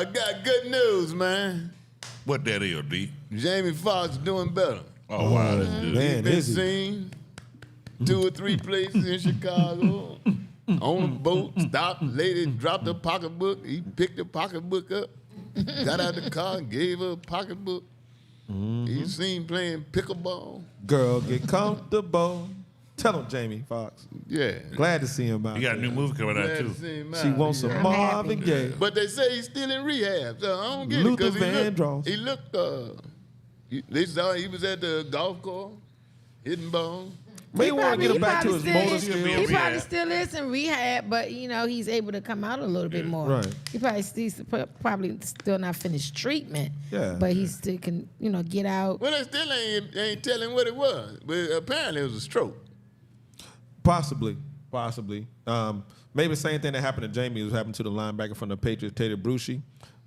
I got good news, man. What that is, D? Jamie Foxx doing better. Oh, wow, that's good. He's Man, been is he? seen 2 or 3 places in Chicago. On a boat, stopped, lady dropped her pocketbook. He picked the pocketbook up, got out the car, and gave her a pocketbook. He's seen playing pickleball. Girl, get comfortable. Tell him, Jamie Foxx. Yeah. Glad to see him out You got a there. new movie coming out, Glad to too. see him She out. wants some Yeah. Marvin Gaye. But they say he's still in rehab, so I don't get Luther it. 'Cause Vandross. he looked, they saw he was at the golf course, hitting balls. May want to get him back to his motor He skills. probably He still is in rehab, but he's able to come out a little bit more. Right. He probably still not finished treatment. Yeah. But he still can get out. Well, they still ain't telling what it was, but apparently it was a stroke. Possibly. Maybe the same thing that happened to Jamie was happened to the linebacker from the Patriots, Taylor Brucey.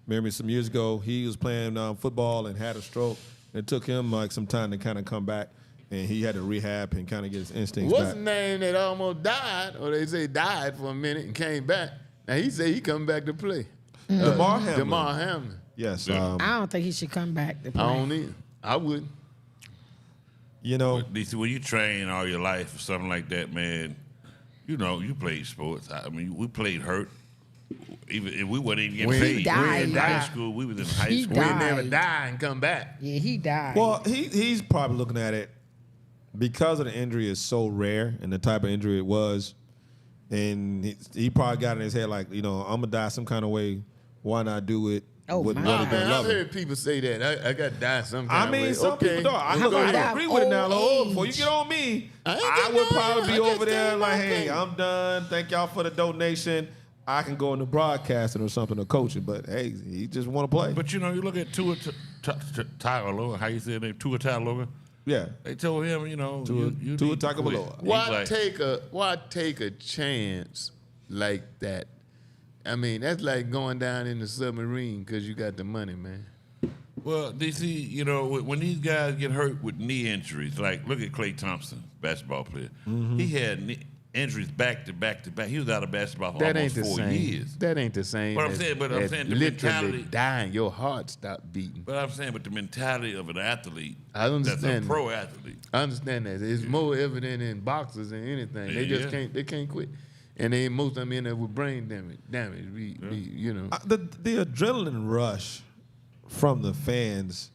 Remember some years ago, he was playing football and had a stroke. It took him like some time to kind of come back, and he had to rehab and kind of get his instincts What's back. the name that almost died, or they say died for a minute and came back? Now he said he coming back to play. DeMar Hamlin. DeMar Hamlin. Yes. I don't think he should come back to play. I don't either. I wouldn't. DC, when you train all your life or something like that, man, you played sports. I mean, we played hurt. Even if we wasn't even getting paid. died, In yeah. high school, we was in high He school. We died. never die and come back. Yeah, he died. Well, he's probably looking at it because of the injury is so rare and the type of injury it was, and he probably got in his head like, I'm gonna die some kind of way. Why not do it? Oh, with my. really Man, been I've loving? heard people say that. I got to die some kind I of mean, way. some Okay. people don't. I How about that agree with it now. old Oh, age? before you get on me, I ain't I getting would on probably you. be I just over there saying like, my hey, thing. I'm done. Thank y'all for the donation. I can go into broadcasting or something or coaching, but hey, he just want to play. But you look at Tua Tagovailoa, how you say his name? Tua Tagovailoa. Yeah, They told him, you Tua need to quit. Tagovailoa. He's Why take a chance like that? I mean, that's like going down in the submarine because you got the money, man. Well, DC, when these guys get hurt with knee injuries, like look at Klay Thompson, basketball player. He had knee injuries back to back to back. He was out of basketball for That ain't almost the 4 same. years. That ain't the same. But I'm as- saying as the literally mentality- dying, your heart stopped beating. But I'm saying, the mentality of an athlete, I understand that's a that. pro athlete. I understand that. It's more evident in boxers than anything. They just Yeah. can't quit. And most of them end up with brain damage. The adrenaline rush from the fans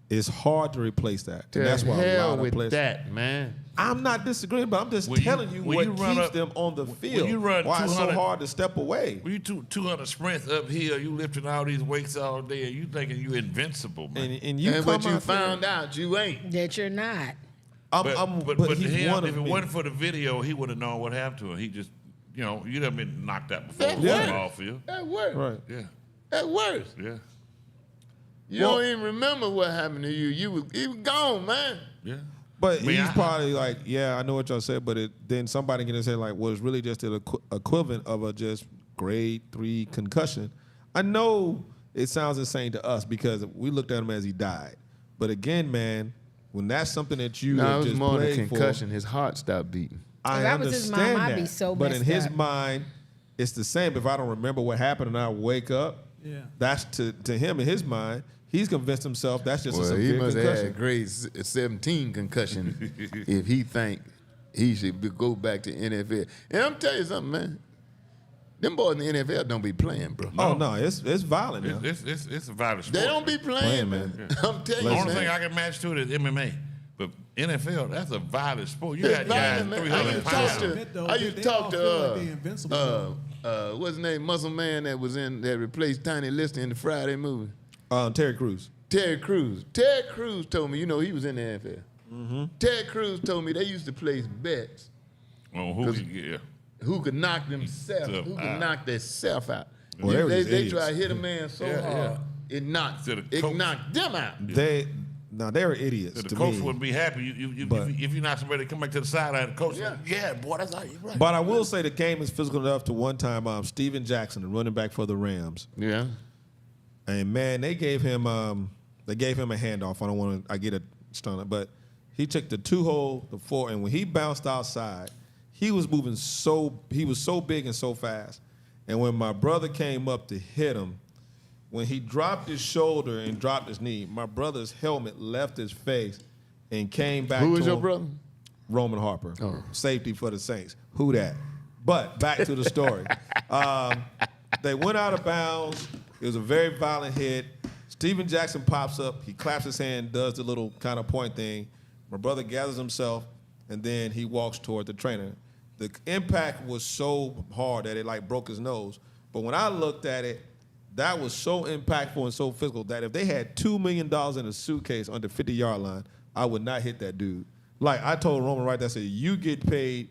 is hard to replace that. And that's why a hell lot of with players. that, man. I'm not disagreeing, but I'm just When you- telling you when what you run keeps up- them on the when field. you run Why it's so 200 hard to step away. When you 200 sprints uphill, you lifting all these weights all day, and you thinking you invincible, man. And you And come what you out there- found out, you ain't. that you're not. but he's him, one if of it me. wasn't for the video, he would have known what happened to him. He just, you'd have been knocked out before the Yeah. football field. That works. Right. Yeah, That works. yeah, You Well- don't even remember what happened to you. He was gone, man. yeah. But I mean, he's probably like, yeah, I know what y'all said, but then somebody can say like, well, it's really just the equivalent of a just grade 3 concussion. I know it sounds insane to us because we looked at him as he died. But again, man, when that's something that you No, have it was just more than a played concussion. His heart stopped beating. I If that was his understand mom, I'd that. be so but in messed his up. mind, it's the same. If I don't remember what happened and I wake up, that's to him in his mind. He's convinced himself that's just a Well, severe he must concussion. have had grade 17 concussion if he think he should go back to NFL. And I'm telling you something, man. Them boys in the NFL don't be playing, bro. Oh no, it's violent. now. It's a violent sport. They don't be playing, Playing, man. man. I'm telling The you, only man. thing I can match to it is MMA. But NFL, that's a violent sport. You It's got guys violent, man. 300 pounds. I used to talk to invincible. what's his name, Muscle Man that replaced Tiny Lister in the Friday movie. Terry Crews. Terry Crews. Terry Crews told me, he was in the NFL. Terry Crews told me they used to place bets Oh, who can get? who could knock themselves, Self who could out. knock themselves out. Well, they were just they idiots. try to hit a man so Yeah, hard, yeah. it knocked So the coach- them out. They were idiots The to coach me. wouldn't be happy. But- If you're not somebody to come back to the sideline, the coach, Yeah. yeah, boy, that's how you right. But I will say the game is physical enough to one time Steven Jackson, the running back for the Rams, Yeah. and man, they gave him a handoff. I get it stunned, but he took the 2-hole, the 4, and when he bounced outside, he was moving he was so big and so fast. And when my brother came up to hit him, When he dropped his shoulder and dropped his knee, my brother's helmet left his face and came back. Who to is your him. brother? Roman Harper, Oh. safety for the Saints. Who that? But back to the story. They went out of bounds. It was a very violent hit. Steven Jackson pops up. He claps his hand, does the little kind of point thing. My brother gathers himself, and then he walks toward the trainer. The impact was so hard that it like broke his nose. But when I looked at it, that was so impactful and so physical that if they had $2 million in a suitcase under 50-yard line, I would not hit that dude. Like I told Roman right there, I said, you get paid,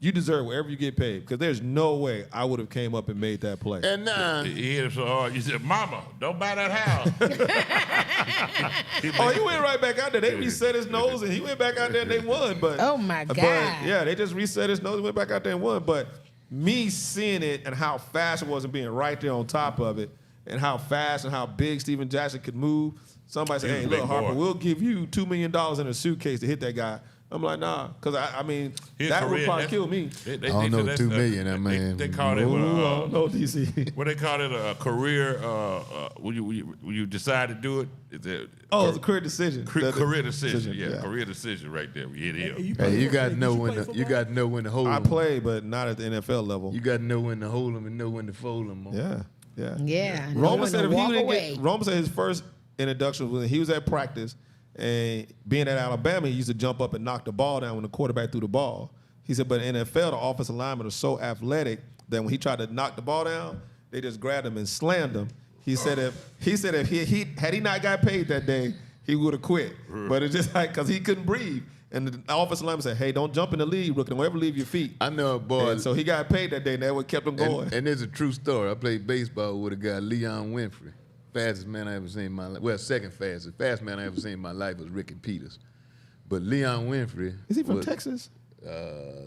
you deserve whatever you get paid. Because there's no way I would have came up and made that play. And now, He hit him so hard. You said, "Mama, don't buy that house." Oh, he went right back out there. They reset his nose, and he went back out there, and they won. But Oh, my God. Yeah, they just reset his nose and went back out there and won. But me seeing it and how fast it was and being right there on top of it, and how fast and how big Steven Jackson could move, somebody said, He was hey, a big look, Harper, boy. we'll give you $2 million in a suitcase to hit that guy. I'm like, nah, because I mean, His that would career, probably that's- kill me. They I don't know, said that's 2 million, that man. They call it Ooh, I don't know, DC. what they call it a career. When you decide to do it, is it Oh, it's a career decision. career decision? Yeah, career decision right there. We hit him. hey, you got to know when to hold I them. play, but not at the NFL level. You got to know when to hold them and know when to fold them. Yeah, yeah. Yeah. know Roman when said to if he walk didn't away. get, Roman said his first introduction was when he was at practice and being at Alabama, he used to jump up and knock the ball down when the quarterback threw the ball. He said, but in NFL, the offensive linemen are so athletic that when he tried to knock the ball down, they just grabbed him and slammed him. He said if he had he not got paid that day, he would have quit. But it's just like because he couldn't breathe. And the offensive lineman said, hey, don't jump in the lead, rookie. Don't ever leave your feet. I know a boy. And so he got paid that day, and that's what kept him going. And there's a true story. I played baseball with a guy, Leon Winfrey. Fastest man I ever seen in my life. Well, second fastest. Fastest man I ever seen in my life was Ricky Peters. But Leon Winfrey. Is he from was, Texas?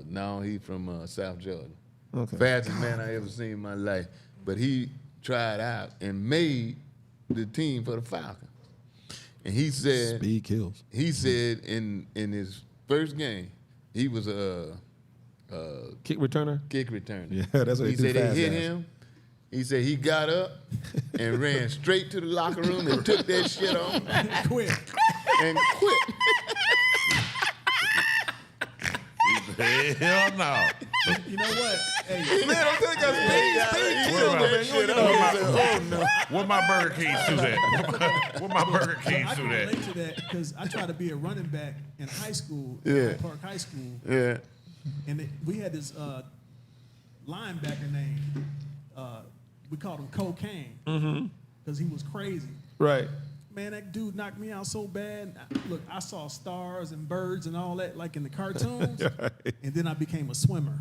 No, he's from South Georgia. Okay. Fastest man I ever seen in my life. But he tried out and made the team for the Falcons. And he said, Speed kills. he said in his first game, he was a Kick returner? kick returner. Yeah, that's what he they do said. They fast hit ass. him. He said he got up and ran straight to the locker room and took that shit on Quit. and quit. Hell no. You know what? Hey, Man, I'm telling you, speed kills, Where man. You don't Oh, know. no. Where my Burger King suit at? Where my Burger King I suit can at? relate to that because I tried to be a running back in high school, Yeah. Park High School, Yeah. and we had this linebacker named, we called him Cocaine, because he was crazy. Right. Man, that dude knocked me out so bad. Look, I saw stars and birds and all that like in the cartoons, and then I became a swimmer.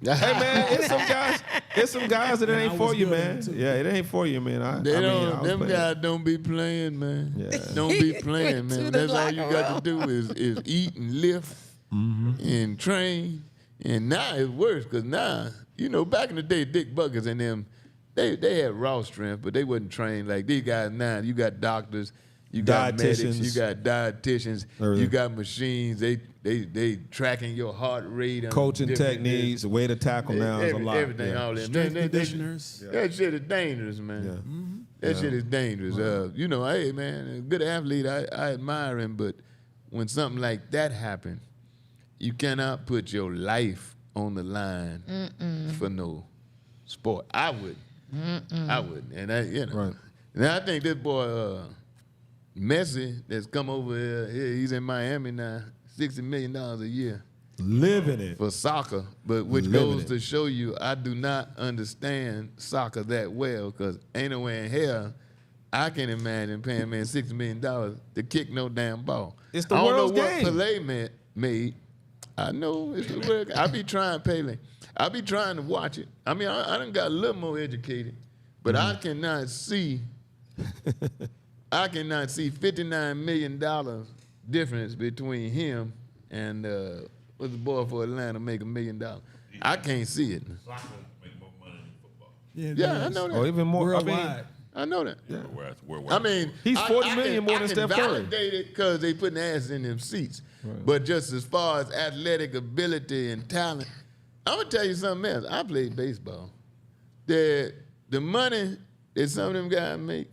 Hey, man, it's some guys that it Man, ain't I for was you, good man. too. Yeah, it ain't for you, man. They I mean, don't. I was Them playing. guys don't be playing, man. Yeah. Don't be He playing, went to man. the That's all you locker got to do is eat and lift and train. And now it's worse because now, back in the day, Dick Buckers and them, they had raw strength, but they wasn't trained like these guys now. You got doctors, you got medics, Dietitians. you got dietitians, Everything. you got machines. They tracking your heart rate. on Coaching different techniques, the way to tackle now is a lot. Everything, Yeah. all that. Strength That- that- conditioners. That shit is dangerous, man. That shit is dangerous. Hey, man, a good athlete, I admire him, but when something like that happens, you cannot put your life on the line for no sport. I wouldn't. I wouldn't. And Right. And I think this boy, Messi, that's come over here, he's in Miami now, $60 million a year Living it. for soccer, but which Living goes it. to show you I do not understand soccer that well because ain't no way in hell I can imagine paying a man $60 million to kick no damn ball. It's the I don't world's know what game. Pelé made. I know it's the world. I be trying Pelé. I be trying to watch it. I mean, I done got a little more educated, but I cannot see. I cannot see $59 million difference between him and what's the boy for Atlanta make $1 million. I can't see it. Soccer make more money than football. Yeah, I know that. Or even more. I mean, Worldwide. I know that. Worldwide. I mean, He's I- 40 I million can- more I than can Steph Curry. validate it because they putting ass in them seats. But just as far as athletic ability and talent, I'm gonna tell you something else. I played baseball. The money that some of them guys make.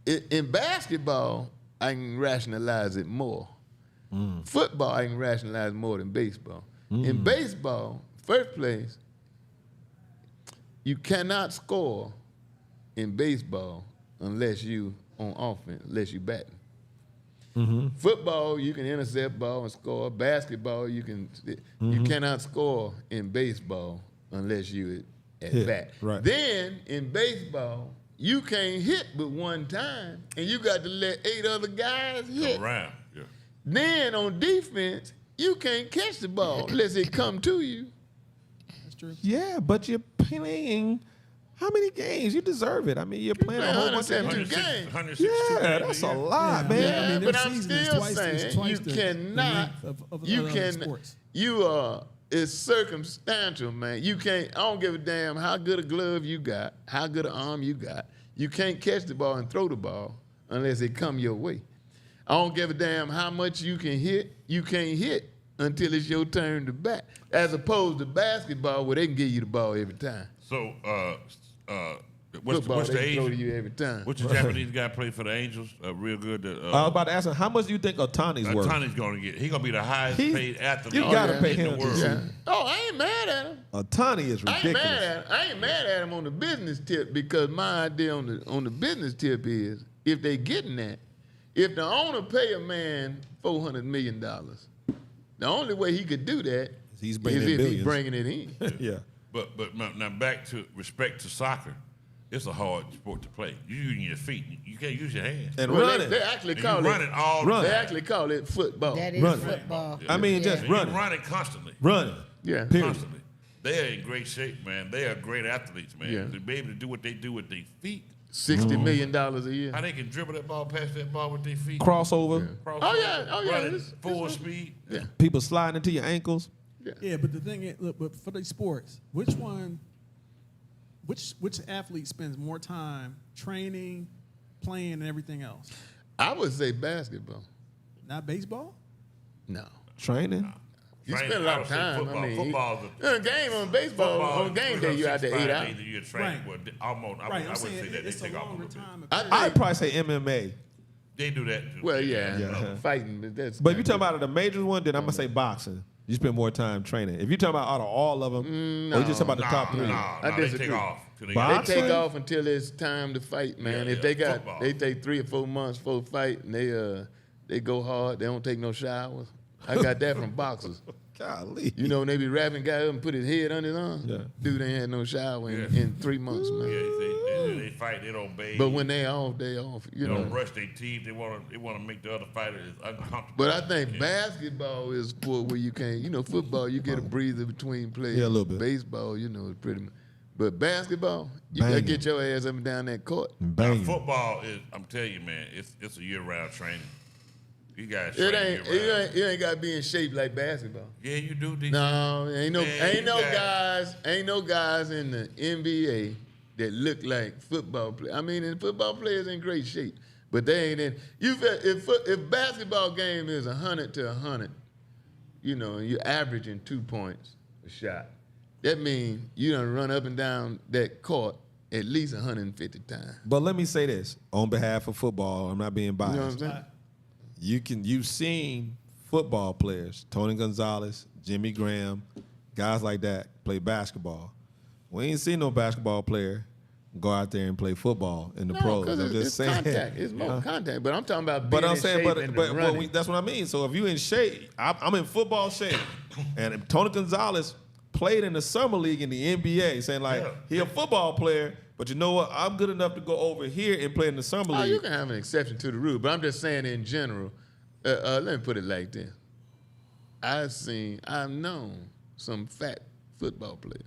In basketball, I can rationalize it more. Football, I can rationalize more than baseball. In baseball, first place, you cannot score in baseball unless you on offense, unless you batting. Football, you can intercept ball and score. Basketball, you cannot score in baseball unless you at bat. Right. Then in baseball, you can't hit but one time, and you got to let 8 other guys hit. Around. Yeah. Then on defense, you can't catch the ball unless it come to you. That's true. Yeah, but you're playing how many games? You deserve it. I mean, you're playing a whole bunch of 172 games. 162 Yeah, games that's a a year. lot, Yeah, man. Yeah, I mean, but their I'm season is still twice saying you the cannot. length of You other can. sports. You are. It's circumstantial, man. You can't. I don't give a damn how good a glove you got, how good an arm you got. You can't catch the ball and throw the ball unless it come your way. I don't give a damn how much you can hit. You can't hit until it's your turn to bat. As opposed to basketball, where they can give you the ball every time. So, what's Football, the they age? throw to you every time. What's the Japanese guy play for the Angels? Real good. I was about to ask him, how much do you think Otani's worth? Otani's going to get. He's going to be the highest He's- paid athlete you gotta pay in him the to world. see. Yeah. Oh, I ain't mad at him. Otani is I ain't ridiculous. mad at him. I ain't mad at him on the business tip because my idea on the business tip is if they getting that, if the owner pay a man $400 million, the only way he could do that He's is bringing in if billions. he's bringing it in. Yeah. But now back to respect to soccer. It's a hard sport to play. You using your feet. You can't use your hands. And Well, running. they actually And you call run it all Run. the They time. actually call it football. That is Running. football. I mean, just And you running. run it constantly. Running. Yeah. Period. Constantly. They are in great shape, man. They are great athletes, man. Yeah. To be able to do what they do with their feet. $60 million a year. How they can dribble that ball, pass that ball with their feet. Crossover. Cross Oh, yeah. Oh, yeah. Running It's- full speed. Yeah. People sliding into your ankles. Yeah, but the thing is, look, but for these sports, which athlete spends more time training, playing, and everything else? I would say basketball. Not baseball? No. Training. You Training, spend a lot I of would say time. football. I mean, Football's a game on baseball, Football, on game day, you out there 8 hours. days a year training. Right. Well, almost. I Right, I'm wouldn't saying say that. They it's a take off a longer little bit. time. I'd probably say MMA. They do that too. Well, yeah, Yeah. fighting, but that's. But if you're talking about the major one, then I'm going to say boxing. You spend more time training. If you're talking about out of all of them, or you just talking about the top three? No, they disagree. take off. till they Box- They take Boxing? off until it's time to fight, man. Yeah, If they yeah, got, football. they take 3 or 4 months for a fight, and they go hard. They don't take no showers. I got that from boxers. Golly. You know, when they be wrapping guy up and put his head on his arm. Yeah. Dude ain't had no shower in, Yeah. in 3 months, man. Yeah, they fight. They don't bathe. But when they off, they off. You they know. don't brush their teeth. They want to make the other fighter uncomfortable. But I think basketball is sport where you can't. You know, football you get a breather between plays. Yeah, a little bit. Baseball, you know, it's pretty. But basketball, you gotta Banging. get your ass up and down that court. Now, Bang. football is. I'm telling you, man. It's a year-round training. You guys It train ain't. year-round. You ain't got to be in shape like basketball. Yeah, you do. DC. No, ain't no, Man, ain't no you got- guys, ain't no guys in the NBA that look like football players. I mean, and football players in great shape, but they ain't in. If basketball game is 100 to 100, you know, and you're averaging 2 points a shot, that means you done run up and down that court at least 150 times. But let me say this on behalf of football. I'm not being You biased. know what I'm saying? You've seen football players, Tony Gonzalez, Jimmy Graham, guys like that play basketball. We ain't seen no basketball player go out there and play football in the pros. because I'm it's, just it's saying. contact. It's more contact. But I'm talking about being But I'm in saying, shape but and but, running. that's what I mean. So if you in shape, I'm in football shape, and if Tony Gonzalez played in the summer league in the NBA, saying like he a football player, but you know what? I'm good enough to go over here and play in the summer Oh, league. you can have an exception to the rule, but I'm just saying in general. Let me put it like this: I've known some fat football players.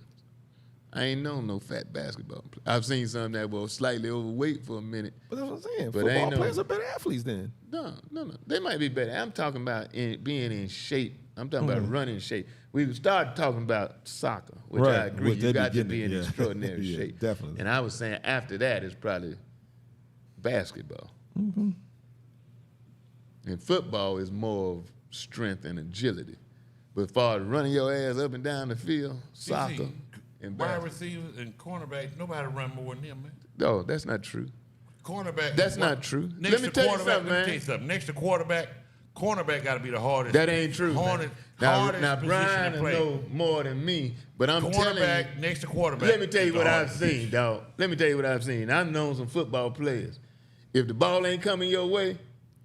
I ain't known no fat basketball players. I've seen some that were slightly overweight for a minute. But that's what I'm saying. But Football ain't no- players are better athletes then. No. They might be better. I'm talking about being in shape. I'm talking about running shape. We started talking about soccer, which Right, I agree. which they You be got to getting be it, in yeah. extraordinary Yeah, shape. definitely. And I was saying after that is probably basketball. Mm-hmm. And football is more of strength and agility. But as far as running your ass up and down the field, soccer in wide basketball. receivers and cornerbacks, nobody run more than them, man. No, that's not true. Cornerback. That's is not what- true. Next Let me to tell you quarterback, something, let me man. tell you something. Next to quarterback, cornerback got to be the hardest. That ain't true. Man. Hardest Now position Brian to will play. know more than me, but I'm telling you. Cornerback next to quarterback. Let me tell you is the what I've hardest seen, position. dog. Let me tell you what I've seen. I've known some football players. If the ball ain't coming your way,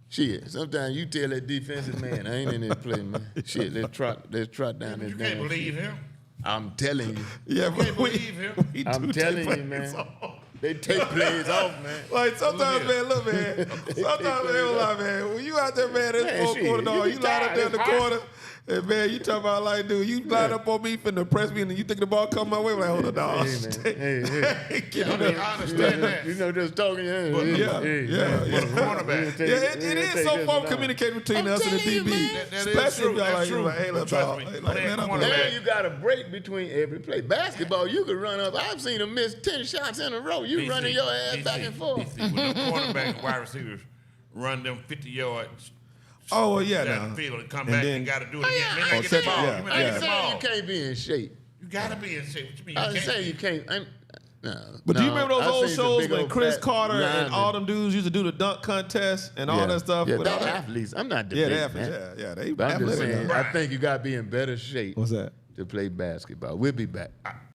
shit. Sometimes you tell that defensive man, I ain't in this play, man. Shit, let's trot down this You can't damn believe field. him. I'm telling you. Yeah, You can't believe him. we I'm do telling take you, plays man. off. They take plays off, man. Like sometimes, Look man, look, man. Sometimes, man, like, man, when you out there, man, this Man, fourth shit, quarter, you dog, be you line up tired, there in the it's hot. corner, and man, you talking about like, dude, you line up on me finna press me, and you think the ball come my way, I'm like, hold on, dog. Hey, man. Hey. Get I on mean, there. I understand that. You know, just talking. Yeah, But cornerback. Yeah, it is some form of communication between us and the telling you, DB. man. That is Especially true. if y'all That's like, true. like, hey, But look, trust dog. me, Hey, when like, they man, I'm cornerback- like, And you got a break between every play. Basketball, you could run up. I've seen them miss 10 shots in a row. You running your ass back and forth. When them cornerback and wide receivers run them 50 yards oh, well, yeah, down now. the field and come And back then- and got to do it Oh, again. yeah, They I ain't ain't get the saying- ball. yeah, You I ain't ain't get the saying ball. you can't be in shape. You got to be in shape. What you mean? I You ain't can't saying you be? can't. But do you No, remember those I old seen some shows big when old Chris fat Carter and linemen. all them dudes used to do the dunk contest and all that stuff? Yeah, with all they're that? athletes. I'm not Yeah, debating the athletes, that. yeah, they But I'm just athletic. saying, now. I think you got to be in better shape What's that? to play basketball. We'll be back.